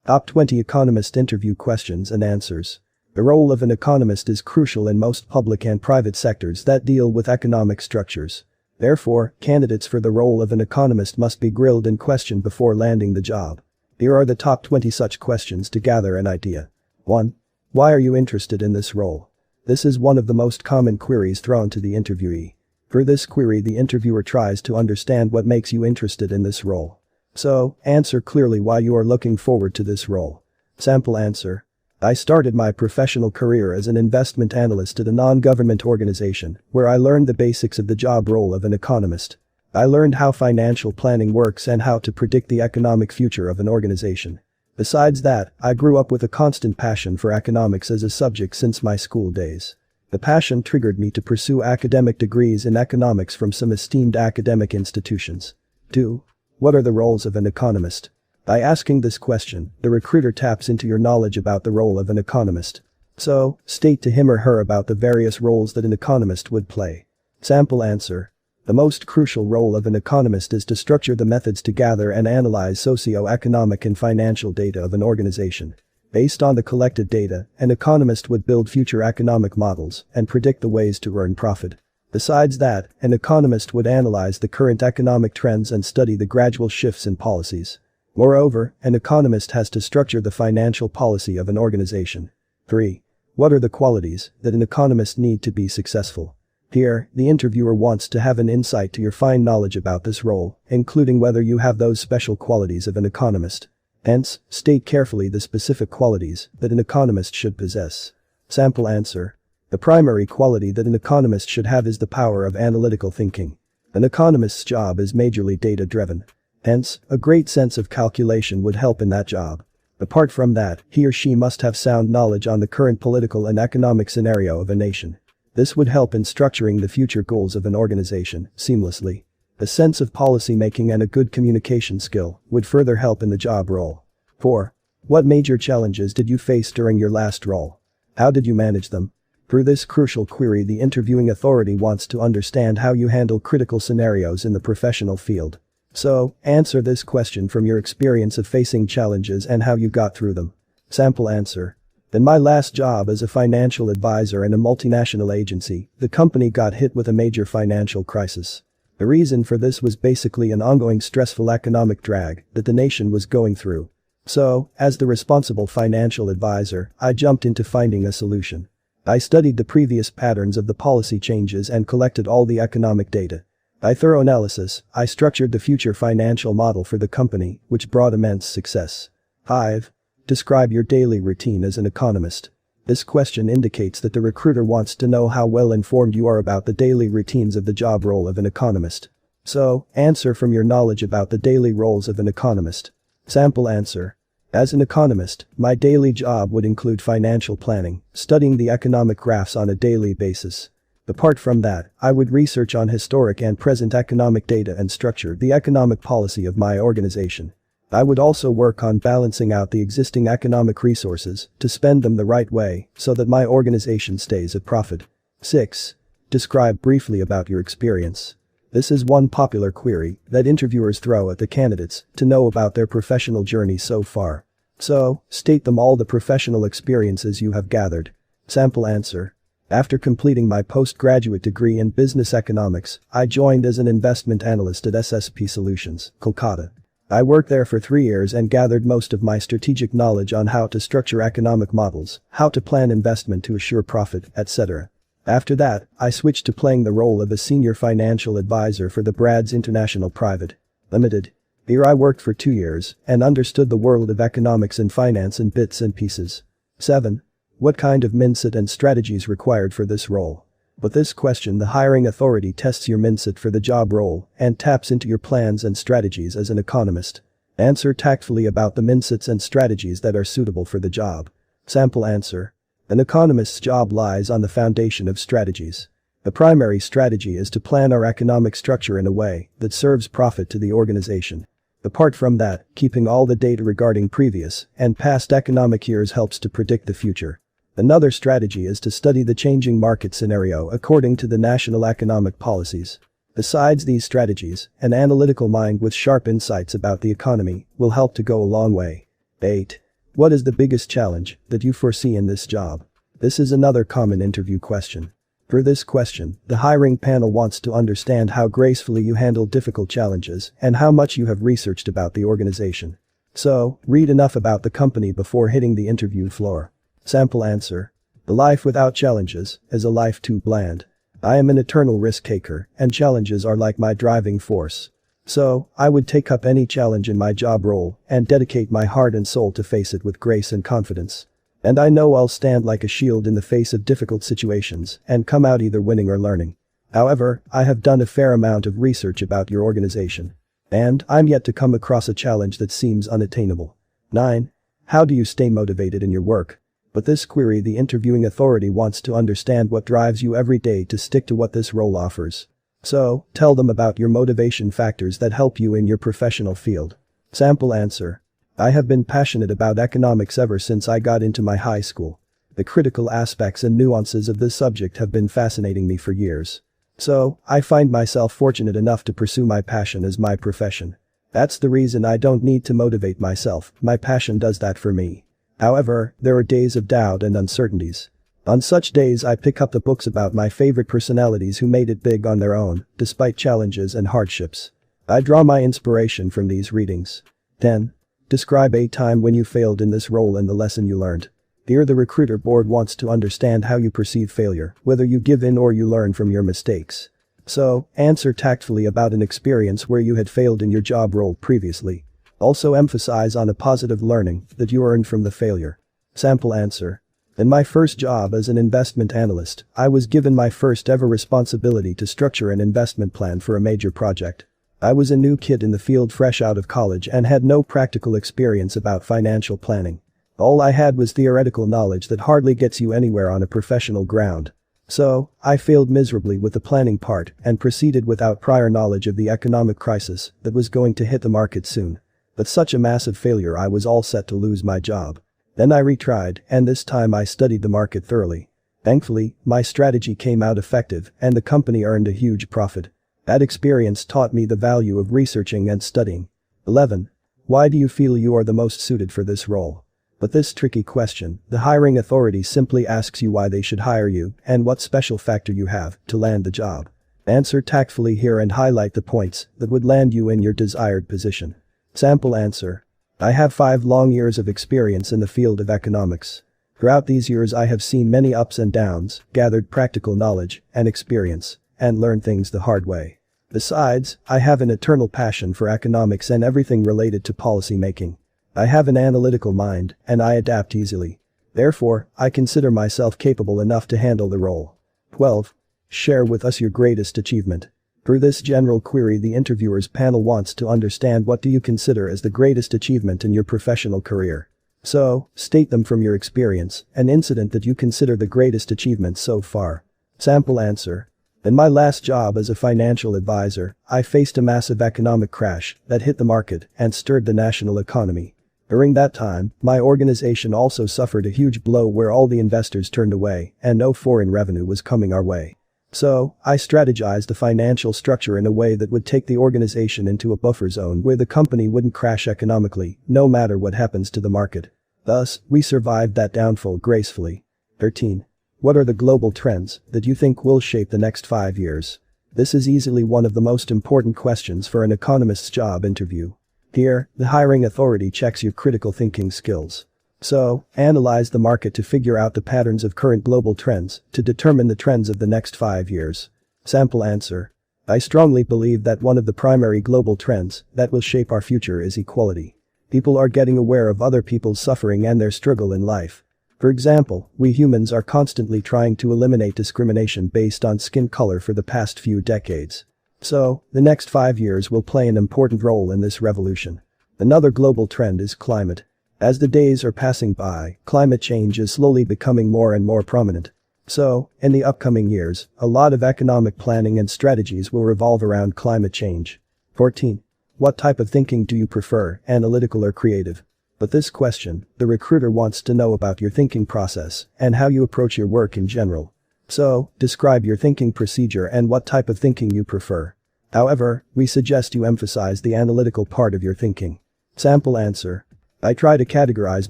Top 20 Economist Interview Questions and Answers. The role of an economist is crucial in most public and private sectors that deal with economic structures. Therefore, candidates for the role of an economist must be grilled and questioned before landing the job. Here are the top 20 such questions to gather an idea. 1. Why are you interested in this role? This is one of the most common queries thrown to the interviewee. For this query, the interviewer tries to understand what makes you interested in this role. So, answer clearly why you are looking forward to this role. Sample answer. I started my professional career as an investment analyst at a non-government organization, where I learned the basics of the job role of an economist. I learned how financial planning works and how to predict the economic future of an organization. Besides that, I grew up with a constant passion for economics as a subject since my school days. The passion triggered me to pursue academic degrees in economics from some esteemed academic institutions. 2. What are the roles of an economist? By asking this question, the recruiter taps into your knowledge about the role of an economist. So, state to him or her about the various roles that an economist would play. Sample answer. The most crucial role of an economist is to structure the methods to gather and analyze socio-economic and financial data of an organization. Based on the collected data, an economist would build future economic models and predict the ways to earn profit. Besides that, an economist would analyze the current economic trends and study the gradual shifts in policies. Moreover, an economist has to structure the financial policy of an organization. 3. What are the qualities that an economist need to be successful? Here, the interviewer wants to have an insight to your fine knowledge about this role, including whether you have those special qualities of an economist. Hence, state carefully the specific qualities that an economist should possess. Sample answer. The primary quality that an economist should have is the power of analytical thinking. An economist's job is majorly data-driven. Hence, a great sense of calculation would help in that job. Apart from that, he or she must have sound knowledge on the current political and economic scenario of a nation. This would help in structuring the future goals of an organization seamlessly. A sense of policy making and a good communication skill would further help in the job role. 4. What major challenges did you face during your last role? How did you manage them? Through this crucial query, the interviewing authority wants to understand how you handle critical scenarios in the professional field. So, answer this question from your experience of facing challenges and how you got through them. Sample answer. In my last job as a financial advisor in a multinational agency, the company got hit with a major financial crisis. The reason for this was basically an ongoing stressful economic drag that the nation was going through. So, as the responsible financial advisor, I jumped into finding a solution. I studied the previous patterns of the policy changes and collected all the economic data. By thorough analysis, I structured the future financial model for the company, which brought immense success. 5. Describe your daily routine as an economist. This question indicates that the recruiter wants to know how well informed you are about the daily routines of the job role of an economist. So, answer from your knowledge about the daily roles of an economist. Sample answer. As an economist, my daily job would include financial planning, studying the economic graphs on a daily basis. Apart from that, I would research on historic and present economic data and structure the economic policy of my organization. I would also work on balancing out the existing economic resources to spend them the right way so that my organization stays at profit. 6. Describe briefly about your experience. This is one popular query that interviewers throw at the candidates to know about their professional journey so far. So, state them all the professional experiences you have gathered. Sample answer. After completing my postgraduate degree in business economics, I joined as an investment analyst at SSP Solutions, Kolkata. I worked there for 3 years and gathered most of my strategic knowledge on how to structure economic models, how to plan investment to assure profit, etc. After that, I switched to playing the role of a senior financial advisor for the Brad's International Private Limited. Here I worked for 2 years and understood the world of economics and finance in bits and pieces. 7. What kind of mindset and strategies required for this role? With this question, the hiring authority tests your mindset for the job role and taps into your plans and strategies as an economist. Answer tactfully about the mindsets and strategies that are suitable for the job. Sample answer. An economist's job lies on the foundation of strategies. The primary strategy is to plan our economic structure in a way that serves profit to the organization. Apart from that, keeping all the data regarding previous and past economic years helps to predict the future. Another strategy is to study the changing market scenario according to the national economic policies. Besides these strategies, an analytical mind with sharp insights about the economy will help to go a long way. 8. What is the biggest challenge that you foresee in this job? This is another common interview question. For this question, the hiring panel wants to understand how gracefully you handle difficult challenges and how much you have researched about the organization. So, read enough about the company before hitting the interview floor. Sample answer. The life without challenges is a life too bland. I am an eternal risk taker, and challenges are like my driving force. So, I would take up any challenge in my job role and dedicate my heart and soul to face it with grace and confidence. And I know I'll stand like a shield in the face of difficult situations and come out either winning or learning. However, I have done a fair amount of research about your organization. And I'm yet to come across a challenge that seems unattainable. 9. How do you stay motivated in your work? But this query, the interviewing authority wants to understand what drives you every day to stick to what this role offers. So, tell them about your motivation factors that help you in your professional field. Sample answer. I have been passionate about economics ever since I got into my high school. The critical aspects and nuances of this subject have been fascinating me for years. So, I find myself fortunate enough to pursue my passion as my profession. That's the reason I don't need to motivate myself, my passion does that for me. However, there are days of doubt and uncertainties. On such days I pick up the books about my favorite personalities who made it big on their own, despite challenges and hardships. I draw my inspiration from these readings. 10. Describe a time when you failed in this role and the lesson you learned. Here the recruiter board wants to understand how you perceive failure, whether you give in or you learn from your mistakes. So, answer tactfully about an experience where you had failed in your job role previously. Also emphasize on a positive learning that you earned from the failure. Sample answer. In my first job as an investment analyst, I was given my first ever responsibility to structure an investment plan for a major project. I was a new kid in the field fresh out of college and had no practical experience about financial planning. All I had was theoretical knowledge that hardly gets you anywhere on a professional ground. So, I failed miserably with the planning part and proceeded without prior knowledge of the economic crisis that was going to hit the market soon. But such a massive failure I was all set to lose my job. Then I retried, and this time I studied the market thoroughly. Thankfully, my strategy came out effective and the company earned a huge profit. That experience taught me the value of researching and studying. 11. Why do you feel you are the most suited for this role? But this tricky question, the hiring authority simply asks you why they should hire you and what special factor you have to land the job. Answer tactfully here and highlight the points that would land you in your desired position. Sample answer. I have 5 long years of experience in the field of economics. Throughout these years I have seen many ups and downs, gathered practical knowledge and experience, and learned things the hard way. Besides, I have an eternal passion for economics and everything related to policy making. I have an analytical mind, and I adapt easily. Therefore, I consider myself capable enough to handle the role. 12. Share with us your greatest achievement. Through this general query, the interviewer's panel wants to understand what do you consider as the greatest achievement in your professional career. So, state them from your experience, an incident that you consider the greatest achievement so far. Sample answer. In my last job as a financial advisor, I faced a massive economic crash that hit the market and stirred the national economy. During that time, my organization also suffered a huge blow where all the investors turned away and no foreign revenue was coming our way. So, I strategized the financial structure in a way that would take the organization into a buffer zone where the company wouldn't crash economically, no matter what happens to the market. Thus, we survived that downfall gracefully. 13. What are the global trends that you think will shape the next 5 years? This is easily one of the most important questions for an economist's job interview. Here, the hiring authority checks your critical thinking skills. So, analyze the market to figure out the patterns of current global trends to determine the trends of the next 5 years. Sample answer. I strongly believe that one of the primary global trends that will shape our future is equality. People are getting aware of other people's suffering and their struggle in life. For example, we humans are constantly trying to eliminate discrimination based on skin color for the past few decades. So, the next 5 years will play an important role in this revolution. Another global trend is climate. As the days are passing by, climate change is slowly becoming more and more prominent. So, in the upcoming years, a lot of economic planning and strategies will revolve around climate change. 14. What type of thinking do you prefer, analytical or creative? But this question, the recruiter wants to know about your thinking process and how you approach your work in general. So, describe your thinking procedure and what type of thinking you prefer. However, we suggest you emphasize the analytical part of your thinking. Sample answer. I try to categorize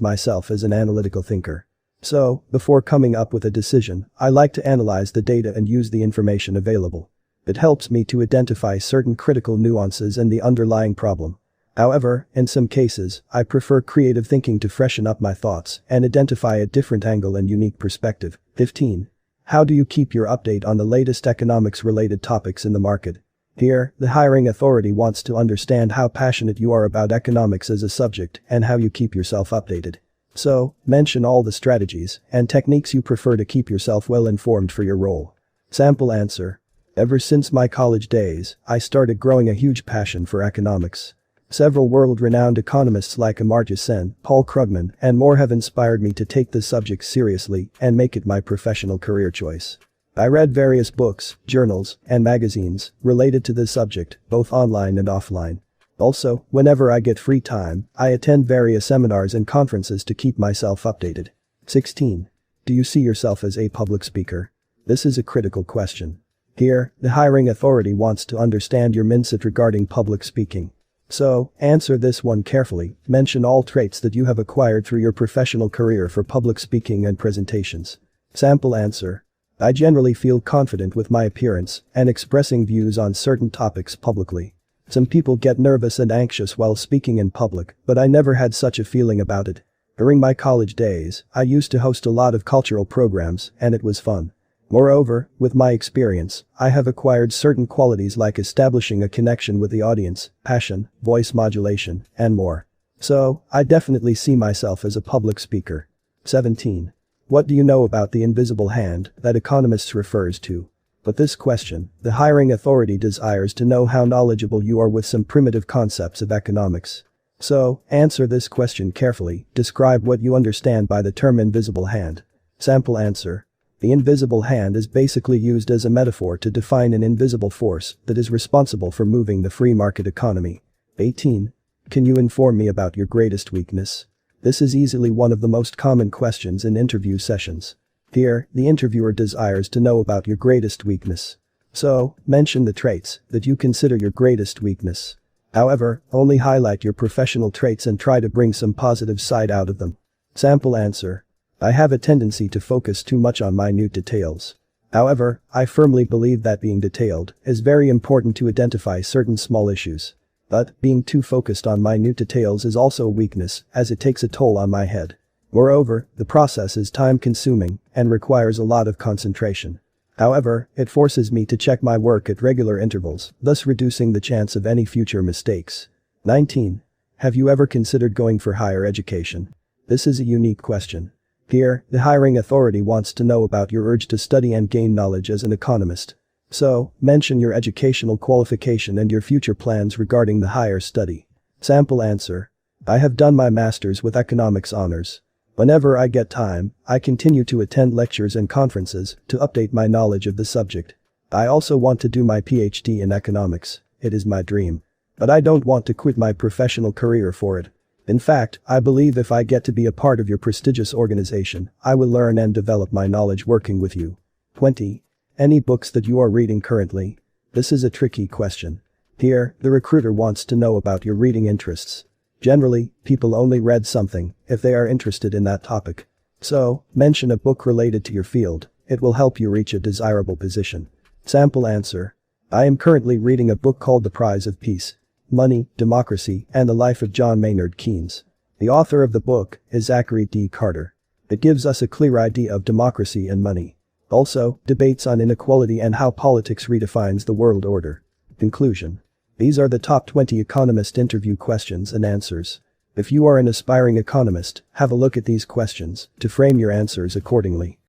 myself as an analytical thinker. So, before coming up with a decision, I like to analyze the data and use the information available. It helps me to identify certain critical nuances and the underlying problem. However, in some cases, I prefer creative thinking to freshen up my thoughts and identify a different angle and unique perspective. 15. How do you keep your update on the latest economics-related topics in the market? Here, the hiring authority wants to understand how passionate you are about economics as a subject and how you keep yourself updated. So, mention all the strategies and techniques you prefer to keep yourself well informed for your role. Sample answer. Ever since my college days, I started growing a huge passion for economics. Several world-renowned economists like Amartya Sen, Paul Krugman, and more have inspired me to take this subject seriously and make it my professional career choice. I read various books, journals, and magazines related to this subject, both online and offline. Also, whenever I get free time, I attend various seminars and conferences to keep myself updated. 16. Do you see yourself as a public speaker? This is a critical question. Here, the hiring authority wants to understand your mindset regarding public speaking. So, answer this one carefully, mention all traits that you have acquired through your professional career for public speaking and presentations. Sample answer. I generally feel confident with my appearance and expressing views on certain topics publicly. Some people get nervous and anxious while speaking in public, but I never had such a feeling about it. During my college days, I used to host a lot of cultural programs, and it was fun. Moreover, with my experience, I have acquired certain qualities like establishing a connection with the audience, passion, voice modulation, and more. So, I definitely see myself as a public speaker. 17. What do you know about the invisible hand that Economists refers to? With this question, the hiring authority desires to know how knowledgeable you are with some primitive concepts of economics. So, answer this question carefully, describe what you understand by the term invisible hand. Sample answer. The invisible hand is basically used as a metaphor to define an invisible force that is responsible for moving the free market economy. 18. Can you inform me about your greatest weakness? This is easily one of the most common questions in interview sessions. Here, the interviewer desires to know about your greatest weakness. So, mention the traits that you consider your greatest weakness. However, only highlight your professional traits and try to bring some positive side out of them. Sample answer. I have a tendency to focus too much on minute details. However, I firmly believe that being detailed is very important to identify certain small issues. But being too focused on minute details is also a weakness, as it takes a toll on my head. Moreover, the process is time-consuming and requires a lot of concentration. However, it forces me to check my work at regular intervals, thus reducing the chance of any future mistakes. 19. Have you ever considered going for higher education? This is a unique question. Here, the hiring authority wants to know about your urge to study and gain knowledge as an economist. So, mention your educational qualification and your future plans regarding the higher study. Sample answer. I have done my master's with economics honors. Whenever I get time, I continue to attend lectures and conferences to update my knowledge of the subject. I also want to do my PhD in economics. It is my dream. But I don't want to quit my professional career for it. In fact, I believe if I get to be a part of your prestigious organization, I will learn and develop my knowledge working with you. 20. Any books that you are reading currently? This is a tricky question. Here, the recruiter wants to know about your reading interests. Generally, people only read something if they are interested in that topic. So, mention a book related to your field. It will help you reach a desirable position. Sample answer. I am currently reading a book called The Prize of Peace, Money, Democracy, and the Life of John Maynard Keynes. The author of the book is Zachary D. Carter. It gives us a clear idea of democracy and money. Also, debates on inequality and how politics redefines the world order. Conclusion. These are the top 20 Economist interview questions and answers. If you are an aspiring economist, have a look at these questions to frame your answers accordingly.